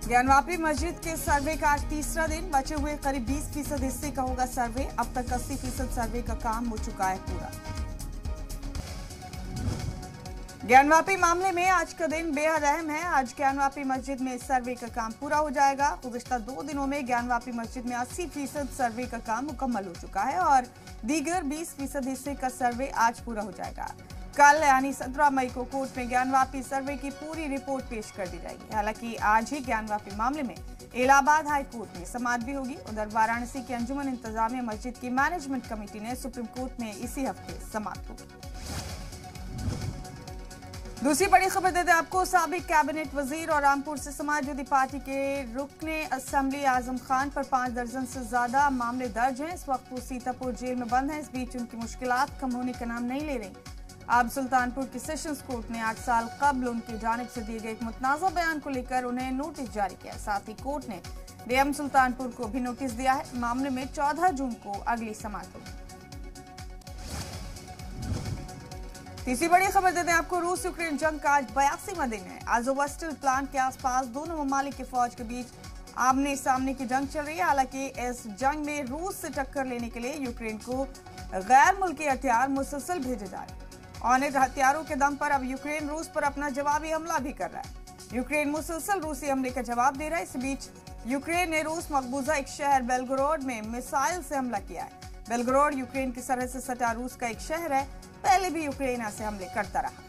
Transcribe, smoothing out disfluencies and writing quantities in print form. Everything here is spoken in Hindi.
ज्ञानवापी मस्जिद के सर्वे का आज तीसरा दिन, बचे हुए करीब 20% हिस्से का होगा सर्वे। अब तक 80% सर्वे का काम हो चुका है पूरा। ज्ञानवापी मामले में आज का दिन बेहद अहम है। आज ज्ञानवापी मस्जिद में सर्वे का काम पूरा हो जाएगा। गुज़िश्ता 2 दिनों में ज्ञानवापी मस्जिद में 80% सर्वे का काम मुकम्मल हो चुका है और दीगर 20% हिस्से का सर्वे आज पूरा हो जाएगा। कल यानी 17 मई को कोर्ट में ज्ञानवापी सर्वे की पूरी रिपोर्ट पेश कर दी जाएगी। हालांकि आज ही ज्ञानवापी मामले में इलाहाबाद हाई कोर्ट में समाअत भी होगी। उधर वाराणसी की अंजुमन इंतजामिया मस्जिद की मैनेजमेंट कमेटी ने सुप्रीम कोर्ट में इसी हफ्ते समाअत होगी। दूसरी बड़ी खबर देते हैं आपको। साबिक कैबिनेट वजीर और रामपुर से समाजवादी पार्टी के रुकने असेंबली आजम खान पर 5 दर्जन से ज्यादा मामले दर्ज हैं। इस वक्त वो सीतापुर जेल में बंद हैं। इस बीच उनकी मुश्किलात कम होने का नाम नहीं ले रही। अब सुल्तानपुर की सेशंस कोर्ट ने 8 साल कबल उनकी जानिब से दिए गए एक मुतनाज़ा बयान को लेकर उन्हें नोटिस जारी किया। साथ ही कोर्ट ने डीएम सुल्तानपुर को भी नोटिस दिया है। मामले में 14 जून को अगली समाअत होगी। तीसरी बड़ी खबर देते हैं आपको। रूस यूक्रेन जंग का आज 82वां दिन है। आज़ोवस्टल प्लांट के आसपास दोनों ममालिक की फौज के बीच आमने सामने की जंग चल रही है। हालांकि इस जंग में रूस से टक्कर लेने के लिए यूक्रेन को गैर मुल्की हथियार मुसलसल भेजे जा रहे हैं और इन हथियारों के दम पर अब यूक्रेन रूस पर अपना जवाबी हमला भी कर रहा है। यूक्रेन मुसलसल रूसी हमले का जवाब दे रहा है। इस बीच यूक्रेन ने रूस मकबूजा एक शहर बेलगोरोड में मिसाइल से हमला किया है। बेलगोरोड यूक्रेन की सरहद से सटा रूस का एक शहर है। पहले भी यूक्रेन ऐसे हमले करता रहा।